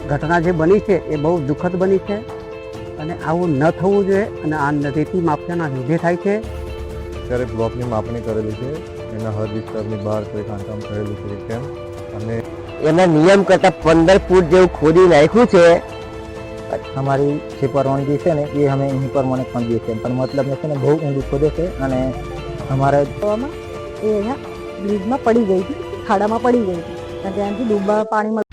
ઘટના જે બની છે એ બહુ દુઃખદ બની છે અને આવું ન થવું જોઈએ અને આ રેતી માફિયાના લીધે થાય છે. ત્યારે બ્લોકની માપણી કરેલી છે, એના હદ વિસ્તારની બહાર કોઈ ખાંડકામ કરેલું છે કેમ, અને એના નિયમ કરતા 15 ફૂટ જેવું ખોદી નાખ્યું છે. અમારી જે પરવાનગી છે ને એ અમે એની પ્રમાણે ખોદીએ છીએ, પણ મતલબ છે ને બહુ ઊંડું ખોદે છે અને અમારે એ અહીંયા બ્રિજમાં પડી ગઈ હતી, ખાડામાં પડી ગઈ હતી અને ત્યાંથી ડૂબા પાણીમાં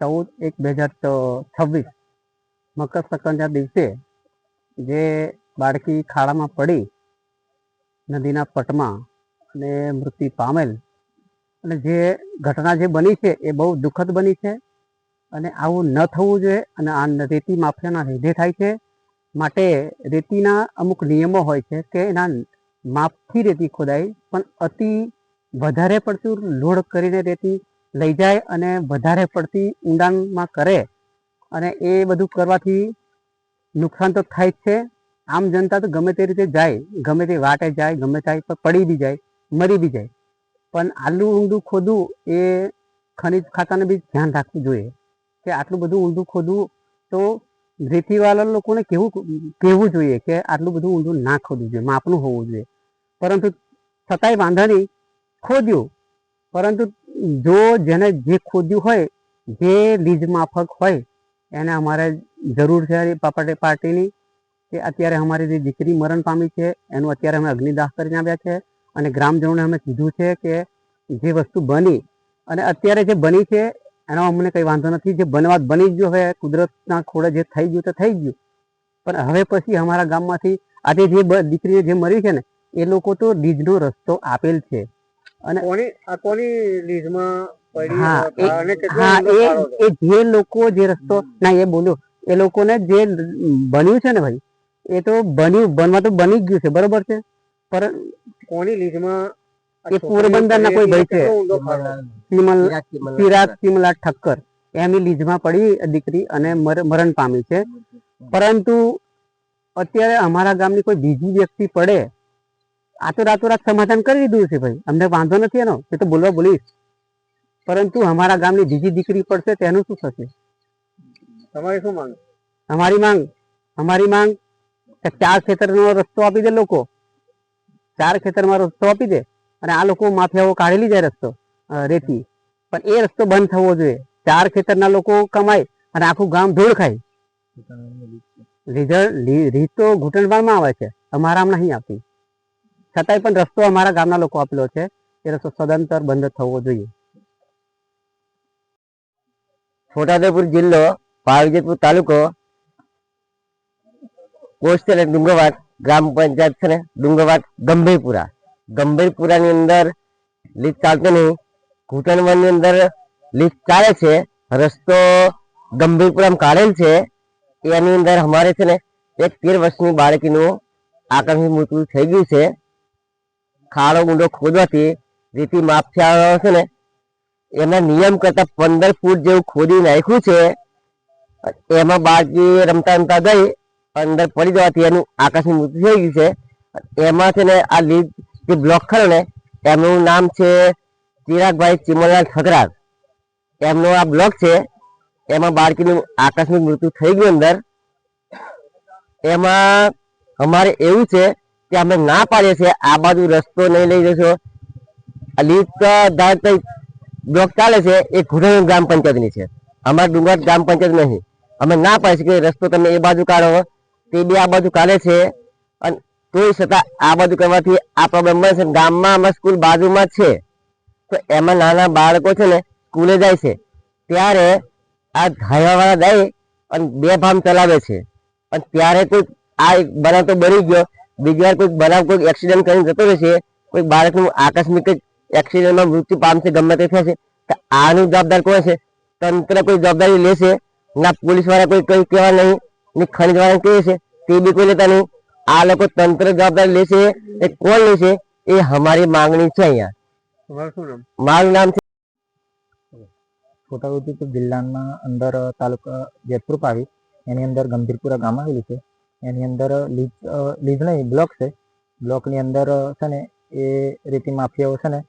ચૌદ 1/2026 મકર સંક્રાંતિના દિવસે જે બાળકી ખાડામાં પડી નદીના પટમાં અને મૃત્યુ પામેલ અને જે ઘટના જે બની છે એ બહુ દુઃખદ બની છે અને આવું ન થવું જોઈએ અને આ રેતી માફિયાના લીધે થાય છે. માટે રેતીના અમુક નિયમો હોય છે કે એના માપથી રેતી ખોદાય, પણ અતિ વધારે પડતું લોડ કરીને રેતી લઈ જાય અને વધારે પડતી ઊંડાણમાં કરે અને એ બધું કરવાથી નુકસાન તો થાય જ છે. આમ જનતા તો ગમે તે રીતે જાય, ગમે તે વાટે જાય, ગમે ત્યાં પડી બી જાય, મરી બી જાય, પણ આટલું ઊંડું ખોદવું એ ખનિજ ખાતાને બી ધ્યાન રાખવું જોઈએ કે આટલું બધું ઊંડું ખોદવું તો રેતીવાળા લોકોને કહેવું જોઈએ કે આટલું બધું ઊંડું ના ખોદવું જોઈએ, માપનું હોવું જોઈએ. પરંતુ છતાંય વાંધા નહીં, ખોદ્યું, પરંતુ જો જેને જે ખોદ્યું હોય, જે લીજ માફક હોય એને અમારે જરૂર છે પાર્ટીની. કે અત્યારે અમારી જે દીકરી મરણ પામી છે એનું અત્યારે અમે અગ્નિદાહ કરીને આવ્યા છે અને ગ્રામજનોને અમે કીધું છે કે જે વસ્તુ બની અને અત્યારે જે બની છે એનો અમને કંઈ વાંધો નથી. જે બનવા બની જ ગયું, હવે કુદરતના ખોળે જે થઈ ગયું તો થઈ ગયું, પણ હવે પછી અમારા ગામમાંથી આજે જે દીકરી જે મરી છે ને એ લોકો તો લીજનો રસ્તો આપેલ છે અને કોની લીજમાં એ જે લોકો જે રસ્તો ના એ બોલ્યો એ લોકોને જે બન્યું છે ને ભાઈ, એ તો બનવા તો બની જ ગયું છે, બરોબર છે, પર કોની લીધમાં એ પોરબંદરના કોઈ ભાઈ છે ચિરાગ ચિમલા ઠક્કર, એમની લીધમાં પડી દીકરી અને મરણ પામી છે. પરંતુ અત્યારે અમારા ગામની કોઈ બીજી વ્યક્તિ પડે આ તો રાતોરાત સમાધાન કરી દીધું છે ભાઈ, અમને વાંધો નથી એનો, એ તો બોલવા બોલીશ, પરંતુ અમારા ગામની બીજી દીકરી પડશે તેનું શું થશે? તમારી શું માંગ? અમારી માંગ કે 4 ખેતરનો રસ્તો આપી દે, લોકો 4 ખેતરમાં રસ્તો આપી દે અને આ લોકો માફિયાઓ કાઢેલી જાય રસ્તો રેતી, પણ એ રસ્તો બંધ થવો જોઈએ. ચાર ખેતરના લોકો કમાય અને આખું ગામ ધૂળ ખાય. રીત તો ઘૂંટણવાળમાં આવે છે, અમારામાં નહીં આપતી. છતાંય પણ રસ્તો અમારા ગામના લોકો આપેલો છે, એ રસ્તો સદંતર બંધ થવો જોઈએ. છોટાઉદેપુર જિલ્લો, પાવીજેતપુર તાલુકો, પોસ્ટ અને ડુંગરવાડ, ગ્રામ પંચાયત છે ને ડુંગરવાડ ગંભીરપુરાની અંદર લીજ ચાલતો નહીં. ઘૂંટણવડની અંદર લીજ ચાલે છે. રસ્તો ગંભીરપુરામાં કાઢેલ છે. એની અંદર અમારે છે ને એક 13 વર્ષની બાળકીનું આકસ્મિક મૃત્યુ થઈ ગયું છે. ખાડો ઊંડો ખોદવાથી રીતિ માફિયાઓ છે ને એમના નિયમ કરતા 15 ફૂટ જેવું ખોદી નાખ્યું છે. એમાં બાળકી રમતા રમતા ગઈ, અંદર પડી જવાથી એનું આકસ્મિક મૃત્યુ થઈ ગયું છે. એમાં છે ને આ લીજ જે બ્લોક ખરો ને એમનું નામ છે ચિરાગભાઈ ચિમનલાલ ઠકરાર. એમનો આ બ્લોક છે. એમાં બાળકીનું આકસ્મિક મૃત્યુ થઈ ગયું અંદર. એમાં અમારે એવું છે કે અમે ના પાડીએ છીએ આ બાજુ રસ્તો નહીં લઈ જશો. આ લીજ બ્લોક ચાલે છે એ ઘોડણ ગ્રામ પંચાયતની છે, અમારા ડુંગર ગ્રામ પંચાયત નહીં. અમે ના પાડીએ છીએ કે રસ્તો તમે એ બાજુ કાઢો, તે બી આ બાજુ કાઢે છે. અને તોય છતાં આ બાજુ કરવાથી આ પ્રોબ્લેમ બને છે. ગામમાં અમારી સ્કૂલ બાજુમાં જ છે, તો એમાં નાના બાળકો છે ને સ્કૂલે જાય છે, ત્યારે આ હાઈવાવાળા જાય અને બેફામ ચલાવે છે. અને ત્યારે કોઈ આ બનાવ તો બની ગયો, બીજી વાર કોઈ બનાવ કોઈ એક્સિડન્ટ કરીને જતો રહેશે, કોઈ બાળકનું આકસ્મિક એક્સિડન્ટમાં મૃત્યુ પામશે, ગમે તે થશે, તો આનું જવાબદાર કોણ છે? તંત્ર કોઈ જવાબદારી લેશે ના? પોલીસ વાળા કોઈ કઈ કહેવા નહીં, ને ખનીજ વાળા કહે છે તે બી કોઈ લેતા નહીં. આ લોકો તંત્ર જવાબદારી લેશે એ કોણ લેશે? એ અમારી માંગણી છે. અહીંયા મારું નામ છે છોટાઉદેપુર જિલ્લાના અંદર તાલુકા જેતપુર પાવી, એની અંદર ગંભીરપુરા ગામ આવેલું છે. એની અંદર લીજ નહીં બ્લોક છે. બ્લોકની અંદર છે ને એ રીતિ માફિયાઓ છે ને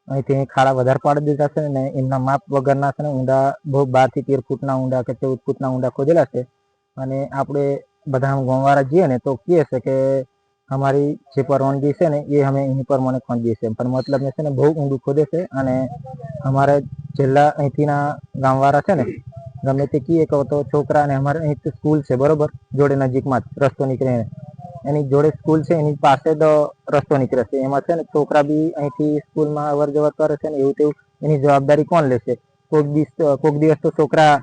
અહીંથી ખાડા વધારે પાડી દીધા છે ને એમના માપ વગરના છે ને ઊંડા બહુ 12 થી 13 ફૂટના ઊંડા કે 14 ફૂટના ઊંડા ખોદેલા છે. અને આપણે બધા ગામવાળા જઈએ ને તો કહે છે કે અમારી જે પરવાનગી છે ને એ અમે એની પ્રમાણે ખોદીએ છીએ, પણ મતલબ છે ને બહુ ઊંડું ખોદે છે. અને અમારે છેલ્લા અહીંથીના ગામવાળા છે ને ગમે તે કહીએ કહો તો છોકરા ને અમારે અહીં સ્કૂલ છે બરોબર, જોડે નજીકમાં જ રસ્તો નીકળે, એની જોડે સ્કૂલ છે, એની પાસે જ રસ્તો નીકળે છે. એમાં છે ને છોકરા બી અહીંથી સ્કૂલમાં અવર જવર કરે છે ને એવું તેવું. એની જવાબદારી કોણ લેશે? કોઈક દિવસ તો છોકરા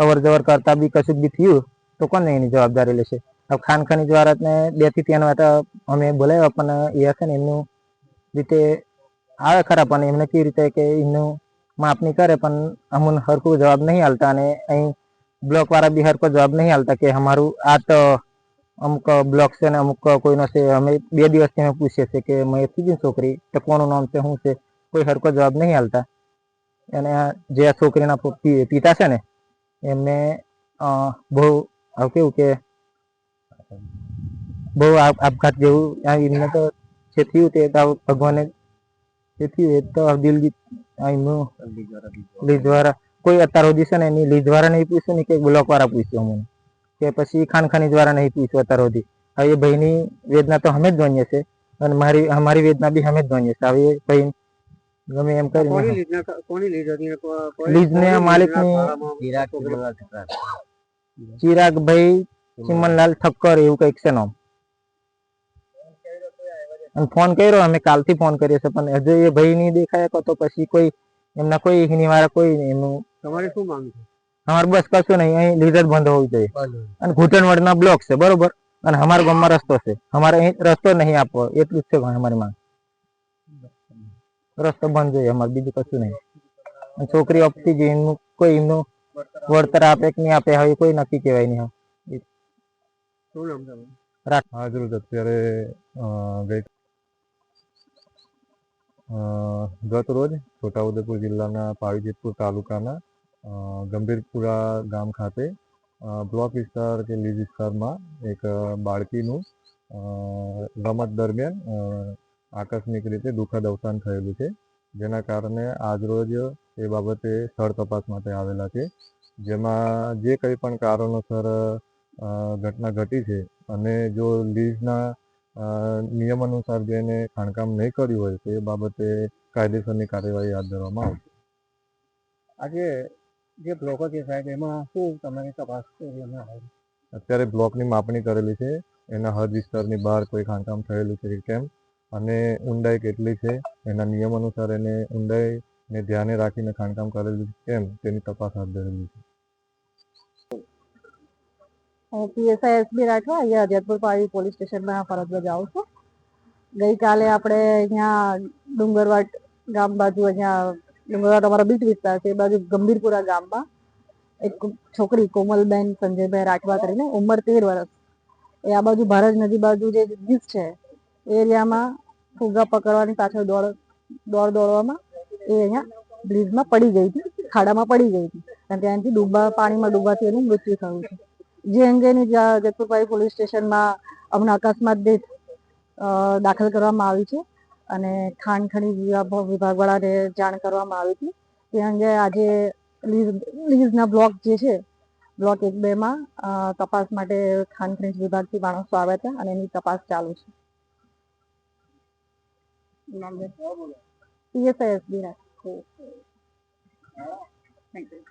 અવર જવર કરતા બી કશું બી થયું તો કોને એની જવાબદારી લેશે? હવે ખાન ખનીજ વાળાને 2 થી 3 વાર અમે બોલાવ્યા, પણ એ છે ને એમનું રીતે આવે ખરા, પણ એમને કેવી રીતે કે એમનું માપણી કરે, પણ અમને હરખું જવાબ નહીં હાલતા. અને અહીં બ્લોક વાળા બી હરખો જવાબ નહીં હાલતા કે અમારું આ તો અમુક બ્લોક છે ને અમુક કોઈનો છે. અમે 2 દિવસથી અમે પૂછીએ છીએ કે મેં કીધી છોકરી તો કોનું નામ છે, શું છે, કોઈ હરખો જવાબ નહીં હાલતા. અને જે આ છોકરીના પિતા છે ને એમને બહુ કેવું કે બહુ આપઘાત જેવું એમને તો જે થયું તે ભગવાને જે થયું એ તો દિલગીત એમનું લીજ દ્વારા કોઈ અત્યાર સુધી છે ને એની લીજ દ્વારા નહીં પૂછ્યું ને કે બ્લોક વાળા પૂછ્યું અમને, કે પછી ખાન ખનીજ દ્વારા નહીં પૂછ્યું અત્યાર સુધી. હવે એ ભાઈની વેદના તો અમે જ જાણીએ છીએ અને અમારી વેદના બી અમે જ જાણીએ છીએ. હવે એ ભાઈ ગમે એમ કરી લીજને માલિકની ચિરાગભાઈ ચિમનલાલ ઠક્કર એવું કંઈક છે નામ. ફોન કર્યો અમે, કાલથી ફોન કર્યો છે, પણ હજુ એ ભાઈ નહીં દેખાય તો પછી કોઈ એમના કોઈ નિવારા કોઈ નહીં. એમનું તમારે શું માંગ છે? અમારે બસ કશું નહીં, અહીં લીજ જ બંધ હોવી જોઈએ. અને ઘૂંટણવડના બ્લોક છે બરોબર, અને અમારા ગામમાં રસ્તો છે, અમારે અહીં રસ્તો નહીં આપવો એટલું જ છે અમારી માંગ. રસ્તો બંધ જોઈએ અમારે, બીજું કશું નહીં. છોકરી આપતી જ એમનું કોઈ એમનું વળતર આપે કે નહીં આપે હવે કોઈ નક્કી કહેવાય નહીં. આજરોજ અત્યારે ગત રોજ છોટાઉદેપુર જિલ્લાના પાવીજેતપુર તાલુકાના ગંભીરપુરા ગામ ખાતે બ્લોક વિસ્તાર કે લીજ વિસ્તારમાં એક બાળકીનું રમત દરમિયાન આકસ્મિક રીતે દુઃખદ અવસાન થયેલું છે, જેના કારણે આજરોજ એ બાબતે સ્થળ તપાસ માટે આવેલા છે. જેમાં જે કંઈ પણ કારણોસર ઘટના ઘટી છે અને જો લીઝના નિયમ અનુસાર જેને ખાણકામ નહીં કર્યું હોય તો એ બાબતે કાયદેસરની કાર્યવાહી હાથ ધરવામાં આવશે. આજે જે બ્લોકો છે સાહેબ એમાં શું તમારી તપાસ કરી અમે આવી? અત્યારે બ્લોકની માપણી કરેલી છે, એના હદ વિસ્તારની બહાર કોઈ ખાણકામ થયેલું છે કે કેમ, અને ઊંડાઈ કેટલી છે, એના નિયમ અનુસાર એને ઊંડાઈને ધ્યાને રાખીને ખાણકામ કરેલું છે કેમ તેની તપાસ હાથ ધરેલી છે. હું પીએસઆઈ એસબી રાઠવા અહીંયા જેતપુર પાવી પોલીસ સ્ટેશનમાં ફરજ બજાવું છું. ગઈકાલે આપણે અહીંયા ડુંગરવાટ ગામ બાજુ અહીંયા ડુંગરવાટ અમારો બીચ વિસ્તાર છે એ બાજુ ગંભીરપુરા ગામમાં એક છોકરી કોમલબેન સંજયભાઈ રાઠવા કરીને ઉંમર 13 વર્ષ, એ આ બાજુ ભારત નદી બાજુ જે બીચ છે એ એરિયામાં ફુગા પકડવાની પાછળ દોડવામાં એ અહીંયા બ્રિજમાં પડી ગઈ હતી, ખાડામાં પડી ગઈ હતી અને ત્યાંથી પાણીમાં ડૂબવાથી એનું મૃત્યુ થયું છે. જે અંગેની જેતપુર પાવી પોલીસ સ્ટેશનમાં હમણાં અકસ્માત દીઠ દાખલ કરવામાં આવી છે અને ખાણ ખનીજ વિભાગવાળાને જાણ કરવામાં આવી હતી. તે અંગે આજે લીઝના બ્લોક જે છે બ્લોક 1-2 માં તપાસ માટે ખાણ ખનીજ વિભાગથી માણસો આવ્યા હતા અને એની તપાસ ચાલુ છે. પીએસઆઈ એસબી રાખો. Thank you.